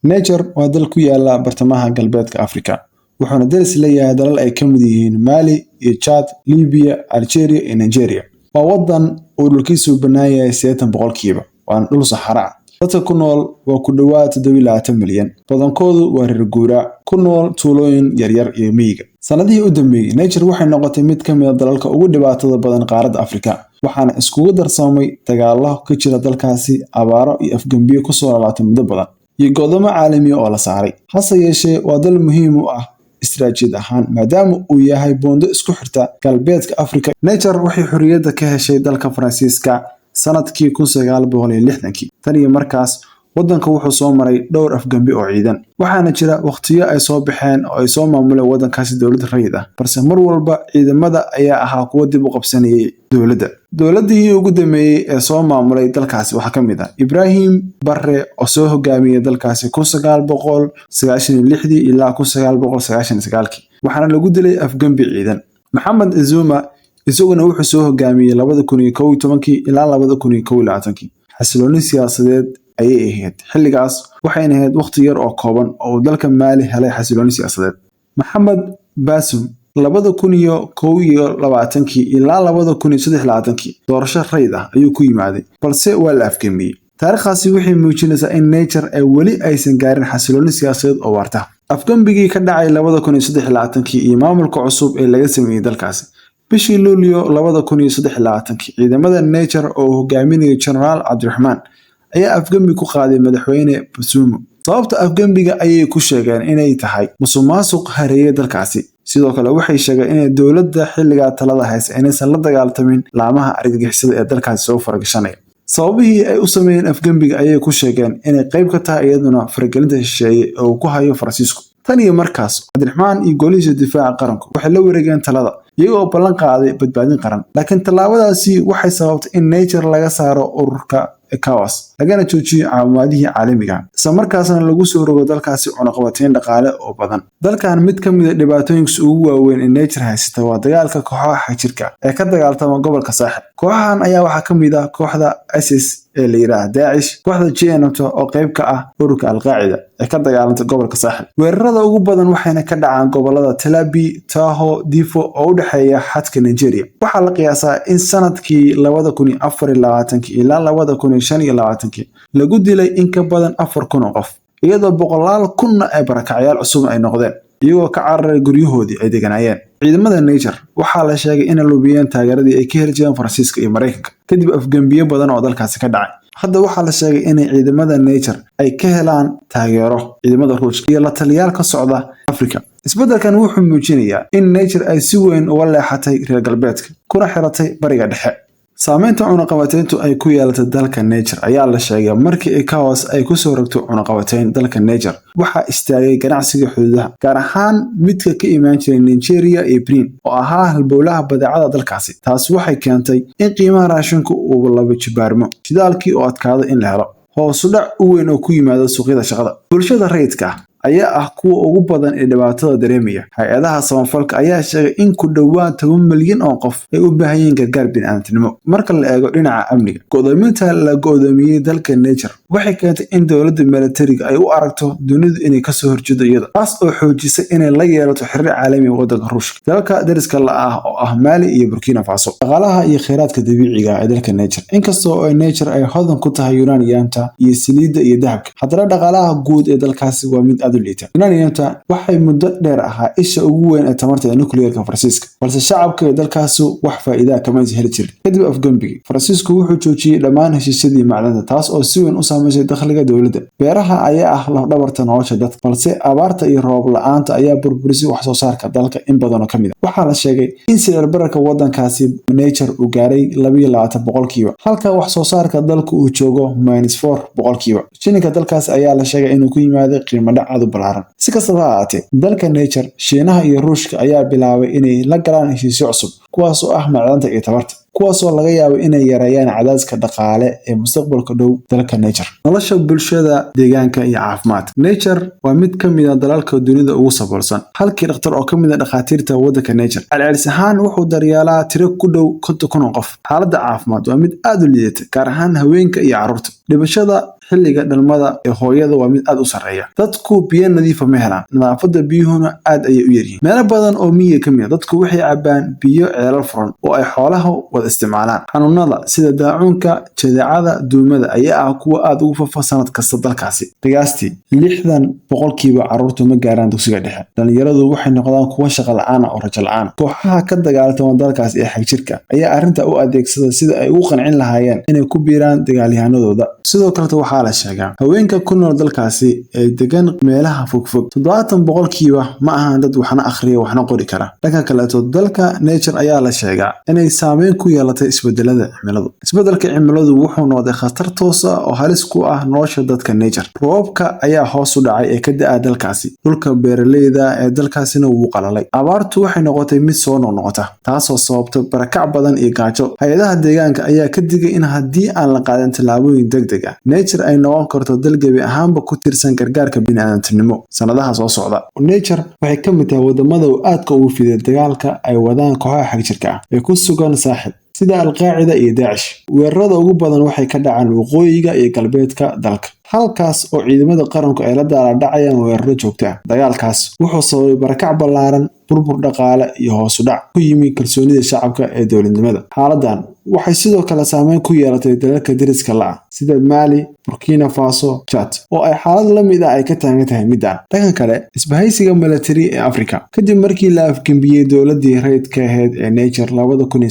Niger waa dal ku yaala bartamaha galbeedka Afrika, wuxuuna daris leeyahay dalal ay ka mid yihiin Mali iyo Chad, Liibiya, Algeria iyo Nigeria. Waa wadan uu dhulkiisu bannaan yahay 80%, waana dhul saxara ah. Dadka ku nool waa ku dhawaad 27 milyan, badankoodu waa reer guuraa, ku nool tuulooyin yaryar iyo miyiga. Sanadihii u dambeeyay, Niger waxay noqotay mid ka mid ah dalalka ugu dhibaatada badan qaaradda Afrika, waxaana iskugu darsamay dagaallo ka jira dalkaasi, abaaro iyo afgembiyo ku soo laalaatay muddo badan, iyo go'doomo caalami ah oo la saaray. Hase yeeshee, waa dal muhiim u ah istiraatiijiyad ahaan maadaama uu yahay buundo isku xirta galbeedka Afrika. Niger waxay xorriyadda ka heshay dalka Faransiiska sanadkii 1960. Tan iyo markaas, wadanka wuxuu soo maray dhowr afgembi oo ciidan, waxaana jira waqtiyo ay soo baxeen oo ay soo maamuleen wadankaasi dowlad rayid ah, balse mar walba ciidamada ayaa ahaa kuwa dib u qabsanayay dowladda. Dowladihii ugu dambeeyay ee soo maamulay dalkaasi waxaa ka mid ah Ibrahim Barre oo soo hogaamiyay dalkaasi 1996 ilaa 1999, waxaana lagu dilay afgembi ciidan. Maxamed Zuma isaguna wuxuu soo hogaamiyay 2011 ilaa 2021. Xasilooni siyaasadeed ayay ahayd xilligaas, waxayna ahayd waqti yar oo kooban oo dalka Mali helay xasilooni siyaasadeed. Maxamed Bazoum 2021 ilaa 2023 doorasho rayid ah ayuu ku yimaaday, balse waa la afgemiyay. Taariikhdaasi waxay muujinaysaa in Niger ay weli aysan gaarin xasilooni siyaasadeed oo waarta. Afgembigii ka dhacay 2023 iyo maamulka cusub ee laga sameeyay dalkaasi bishii Luulyo 2023, ciidamada Niger oo hogaaminaya Generaal Abdurrahman ayaa afgembi ku qaaday madaxweyne Bazoum. Sababta afgembiga ayay ku sheegeen inay tahay musuqmaasuq hareeyay dalkaasi. Sidoo kale waxay sheegeen in dowladda xilliga talada haysa inaysan la dagaaltamin laamaha argagixisada ee dalkaasi soo faragashanaya. Sababihii ay u sameeyeen afgembiga ayay ku sheegeen inay qayb ka tahay iyaduna faragelinta shisheeye oo ku hayo Faransiisku. Tan iyo markaas, Abdurrahman iyo golihiisa difaaca qaranku waxay la wareegeen talada iyagoo ballan qaaday badbaadin qaran. Laakiin tallaabadaasi waxay sababtay in Niger laga saaro ururka ECOWAS, lagana joojiyo caawimaadihii caalamiga, isla markaasna lagu soo rogo dalkaasi cunaqabatayn dhaqaale oo badan. Dalkan mid ka mid ah dhibaatooyinka ugu waaweyn ee Niger haysata waa dagaalka kooxaha xagjirka ee ka dagaalama gobolka Saaxil. Kooxahan ayaa waxaa ka mid ah kooxda ISIS ee la yiraahdo Daesh, kooxda JNMT oo qayb ka ah ururka Al-Qaacida ee ka dagaalanta gobolka Saaxil. Weerarada ugu badan waxayna ka dhacaan gobolada Tel Abyad, Taho, Difo oo u dhexeeya xadka Nigeria. Waxaa la qiyaasaa in sanadkii 2024 ilaa 2025 lagu dilay in ka badan 4,000 oo qof, iyadoo boqolaal kun ay barakacyaal cusub ay noqdeen, iyagoo ka cararay guryahoodii ay deganayeen. Ciidamada Niger waxaa la sheegay inay lumiyeen taageeradii ay ka heli jireen Faransiiska iyo Mareykanka kadib afgembiyo badan oo dalkaasi ka dhacay. Hadda waxaa la sheegay in ciidamada Niger ay ka helaan taageero ciidamada Ruushka iyo la taliyaal ka socda Afrika. Isbeddelkan wuxuu muujinayaa in Niger ay si weyn uga leexatay reer galbeedka, kuna xiratay bariga dhexe. Saameynta cunaqabatayntu ay ku yeelatay dalka Niger ayaa la sheegay markii ECOWAS ay ku soo rogtay cunaqabatayn dalka Niger. Waxaa istaagay ganacsiga xuduudaha, gaar ahaan midka ka imaan jiray Nigeria iyo Benin oo ahaa halbowlaha badeecada dalkaasi. Taas waxay keentay in qiimaha raashinku uu laba jibaarmo, shidaalkii oo adkaaday in la helo, hoos u dhac u weyn oo ku yimaada suuqyada shaqada. Bulshada rayidka ayaa ah kuwa ugu badan ee dhibaatada dareemaya. Hay'adaha samafalka ayaa sheegay in ku dhawaad 10 milyan oo qof ay u baahan yihiin gargaar bini'aadantinimo. Marka la eego dhinaca amniga, go'doominta la go'doomiyay dalka Niger waxay keentay in dowladda militariga ay u aragto dunidu inay ka soo horjeedo iyada, taas oo xoojisay inay la yeelato xiriir caalami ah wadanka Ruushka. Dalka dariska la ah oo ah Mali iyo Burkina Faso. Dhaqaalaha iyo kheyraadka dabiiciga ah ee dalka Niger, inkastoo ay Niger ay hodan ku tahay uraniumta iyo saliidda iyo dahabka, haddana dhaqaalaha guud ee dalkaasi waa mid uraniumta waxay muddo dheer ahaa isha ugu weyn ee tamarta nuclearka Faransiiska, balse shacabka dalkaasi wax faa'iido kama heli jirin. Kadib afgembigii, Faransiisku wuxuu joojiyay dhammaan heshiisyadii macdanta, taas oo si weyn u saameysay dakhliga dowladda. Beeraha ayaa ah laf-dhabarta nolosha dadka, balse abaarta iyo roob la'aanta ayaa burburisay wax soo saarka dalka in badan oo ka mid ah. Waxaa la sheegay in sicir bararka wadankaasi Niger uu gaaray 22%, halka wax soo saarka dalka uu joogo -4%. Shilinka dalkaasi ayaa la sheegay inuu ku yimaaday qiimo dhac ballaaran. Si kastaba ha ahaatee, dalka Niger, Shiinaha iyo Ruushka ayaa bilaabay inay la galaan heshiisyo cusub, kuwaas oo ah macdanta iyo tamarta, kuwaas oo laga yaabo inay yareeyaan cadaadiska dhaqaale ee mustaqbalka dhow dalka Niger. Nolosha bulshada, deegaanka iyo caafimaadka. Niger waa mid ka mid ah dalalka dunida ugu saboolsan. Halkii dhakhtar oo ka mid ah dhakhaatiirta wadanka Niger celcelis ahaan wuxuu daryeelaa tiro ku dhow 50,000 qof. Xaaladda caafimaad waa mid aad u liidata, gaar ahaan haweenka iyo carruurta. Dhimashada xilliga dhalmada ee hooyada waa mid aad u sarreeya. Dadku biyo nadiif ah ma helaan, nadaafadda biyuhuna aad ayay u yaryihiin. meelo badan oo miyiga ka mid ah dadku waxay cabaan biyo ceelal furan oo ay xoolaha wada isticmaalaan. xanuunada sida daacuunka, jadeecada, duumada ayaa ah kuwa aad ugu faafa sanad kasta dalkaasi. qiyaastii 60% carruurtu ma gaaraan dugsiga dhexe. dhalinyaradu waxay noqdaan kuwo shaqo la'aan ah oo rajo la'aan. kooxaha ka dagaalama dalkaas ee xagjirka ayaa arrinta u adeegsada sida ay ugu qancin lahaayeen inay ku biiraan dagaalyahanadooda. sidoo kale waxaa la sheegaa haweenka ku nool dalkaasi ee degan meelaha fogfog 70% ma ahan dad waxna akhriya waxna qori kara. dhanka kaleeto dalka Niger ayaa la sheegaa inay saameyn ku yeelatay isbedelada cimiladu. isbedelka cimiladu wuxuu noqday khatar toos ah oo halis ku ah nolosha dadka Niger. roobabka ayaa hoos u dhacay ee ka da'a dalkaasi. dhulka beeraleyda ee dalkaasina wuu qalalay. abaartu waxay noqotay mid soo noqnoqota, taasoo sababta barakac badan iyo gaajo. hay-adaha deegaanka ayaa ka digay in haddii aan la qaadan tallaabooyin degdeg ah, Niger ay noqon karto dal gebi ahaanba ku tiirsan gargaarka bini'aadantinimo sanadaha soo socda. Niger waxay ka mid tahay wadamada uu aadka ugu fiday dagaalka ay wadaan kooxaha xagjirka ah ee ku sugan saaxil sida Al-Qaacida iyo Daacish. weerarada ugu badan waxay ka dhacaan waqooyiga iyo galbeedka dalka, halkaas oo ciidamada qaranku ay la daalaa-dhacayaan weeraro joogto ah. dagaalkaas wuxuu sababay barakac ballaaran, burbur dhaqaale iyo hoos u dhac ku yimi kalsoonida shacabka ee dowladnimada. xaaladan waxay sidoo kale saameyn ku yeelatay dalalka deriska la ah sida Mali, Burkina Faso, Chad oo ay xaalad la mid ah ay ka taagan tahay midaan. dhanka kale, isbahaysiga military ee Afrika kadib markii la afgembiyey dowladii rayidka ahayd ee Niger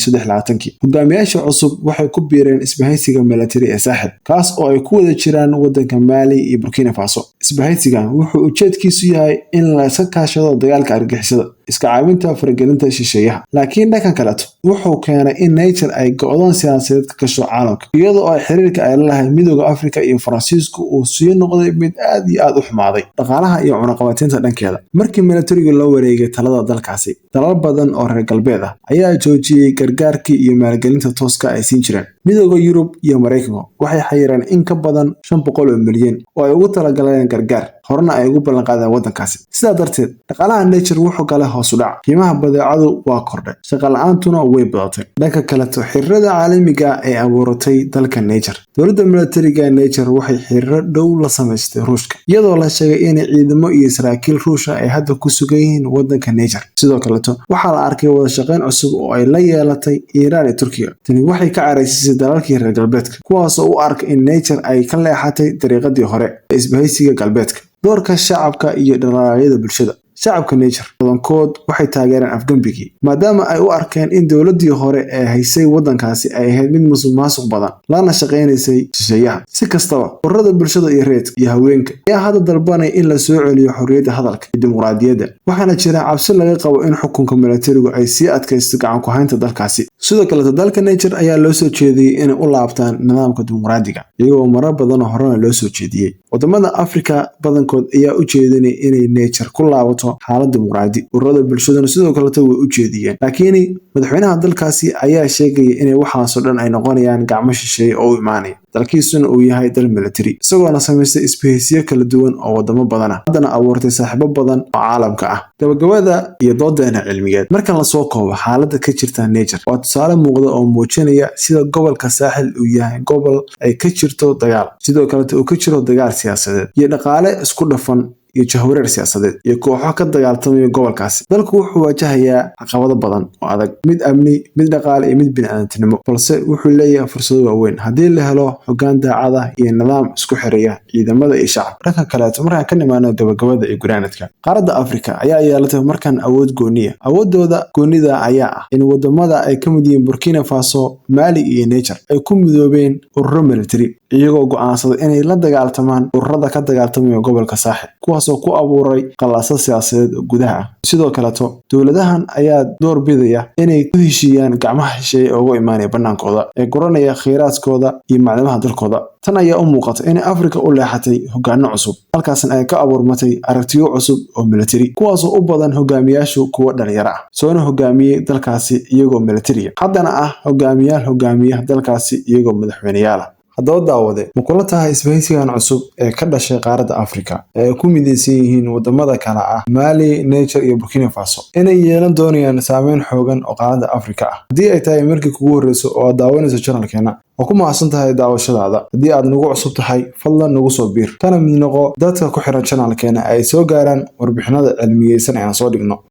2023, hogaamiyaasha cusub waxay ku biireen isbahaysiga military ee Saaxil, kaas oo ay ku wada jiraan waddanka Mali iyo Burkina Faso. isbahaysigan wuxuu ujeedkiisu yahay in la iska kaashado dagaalka argagixisada, iska caawinta faragelinta shisheeyaha. laakiin dhanka kaleeto wuxuu keenay in Niger ay go'doon siyaasadeed ka gasho caalamka, iyadoo ay xiriirka ay la lahayd midowga Afrika iyo Faransiisku uu sii noqday mid aad iyo aad u xumaaday. dhaqaalaha iyo cunaqabataynta dhankeeda, markii militarigu la wareegay talada dalkaasi, dalal badan oo reer galbeed ah ayaa joojiyey gargaarkii iyo maalgelinta tooska ay siin jireen. midowga Yurub iyo Mareykanku waxay xayireen in ka badan 500 milyan oo ay ugu talagaleen gargaar, horena ay ugu ballanqaadeen waddankaasi. sidaa darteed, dhaqaalaha Niger wuxuu galay hoos u dhac, qiimaha badeecadu waa kordhay, shaqo la'aantuna way badatay. dhanka kaleto, xiriirada caalamiga ee abuuratay dalka Niger. dowladda militariga Niger waxay xiriiro dhow la samaystay Ruushka, iyadoo la sheegay in ciidamo iyo saraakiil Ruush ah ay hadda ku sugan yihiin waddanka Niger. sidoo kaleto, waxaa la arkay wada shaqayn cusub oo ay la yeelatay Iiraan iyo Turkiga. tani waxay ka caraysisay dalalkii reer galbeedka, kuwaasoo u arka in Niger ay ka leexatay dariiqadii hore ee isbahaysiga galbeedka. doorka shacabka iyo dhaqaalaha bulshada. shacabka Niger badankood waxay taageereen afgembigii, maadaama ay u arkeen in dowladii hore ee haysay waddankaasi ay ahayd mid musuqmaasuq badan, lana shaqaynaysay shisheeyaha. si kastaba, ururada bulshada iyo rayidka iyo haweenka ayaa hadda dalbanaya in la soo celiyo xorriyadda hadalka iyo dimuqraadiyadda, waxaana jira cabsi laga qabo in xukunka militarigu ay sii adkaysto gacan ku haynta dalkaasi. sidoo kale, dalka Niger ayaa loo soo jeediyey inay u laabtaan nidaamka dimuqraadiga, iyagoo marar badan oo horena loo soo jeediyey. wadamada Afrika badankood ayaa u jeedinay inay Niger ku laabato xaalad dimuqraadi. ururada bulshaduna sidoo kale way u jeediyeen, laakiin madaxweynaha dalkaasi ayaa sheegay in waxaasoo dhan ay noqonayaan gacmo shisheeye oo u imaanaya, dalkiisuna uu yahay dal military, isagoona samaystay isbahaysiyo kala duwan oo wadamo badan ah, haddana abuurtay saaxiibo badan oo caalamka ah. gabagabada iyo doodeena cilmigeed, markan lasoo koobo xaaladda ka jirta Niger, waa tusaale muuqda oo muujinaya sida gobolka Saaxil uu yahay gobol ay ka jirto dagaal, sidoo kale uu ka jiro dagaal siyaasadeed iyo dhaqaale isku dhafan iyo jahwareer siyaasadeed iyo kooxo ka dagaaltamaya gobolkaasi. dalku wuxuu wajahayaa caqabado badan oo adag, mid amni, mid dhaqaale iyo mid bini'aadantinimo, balse wuxuu leeyahay fursado waaweyn haddii la helo hoggaan daacad ah iyo nidaam isku xireeya ciidamada iyo shacabka. dhanka kaleeto, markaan ka nimaano gabagabada iyo guraanadka, qaaradda Afrika ayaa yeelatay markan awood gooniya. awoodooda goonida ayaa ah in wadamada ay ka mid yihiin Burkina Faso, Mali iyo Niger ay ku midoobeen ururo military, iyagoo go'aansaday inay la dagaaltamaan ururada ka dagaaltamaya gobolka Saaxil, kuwaasoo ku abuuray qallaasad siyaasadeed oo gudaha ah. sidoo kaleto, dowladahan ayaa door bidaya inay ku heshiiyaan gacmaha shisheeye uga imaanaya bannaankooda ee guranaya kheyraadkooda iyo macdamaha dalkooda. tan ayaa u muuqata in Afrika u leexatay hoggaano cusub, halkaasna ay ka abuurmatay aragtiyo cusub oo military, kuwaasoo u badan hogaamiyaashu kuwa dhalinyaro ah, soona hogaamiyey dalkaasi iyagoo military, haddana ah hogaamiyaha dalkaasi iyagoo madaxweyneyaal ah. haddaba daawade ma kula tahay isbahaysigan cusub ee ka dhashay qaaradda Afrika ee ku midaysan yihiin wadamada kala ah Mali, Niger iyo Burkina Faso inay yeelan doonayaan saameyn xoogan oo qaaradda Afrika ah? Haddii ay tahay markii kugu horeyso oo aad daawanayso channelkeena, waa ku mahadsan tahay daawashadaada. Haddii aad nagu cusub tahay, fadlan nagu soo biir kana mid noqo dadka ku xiran channelkeena ay soo gaaraan warbixinada cilmiyeysan ee aan soo dhigno.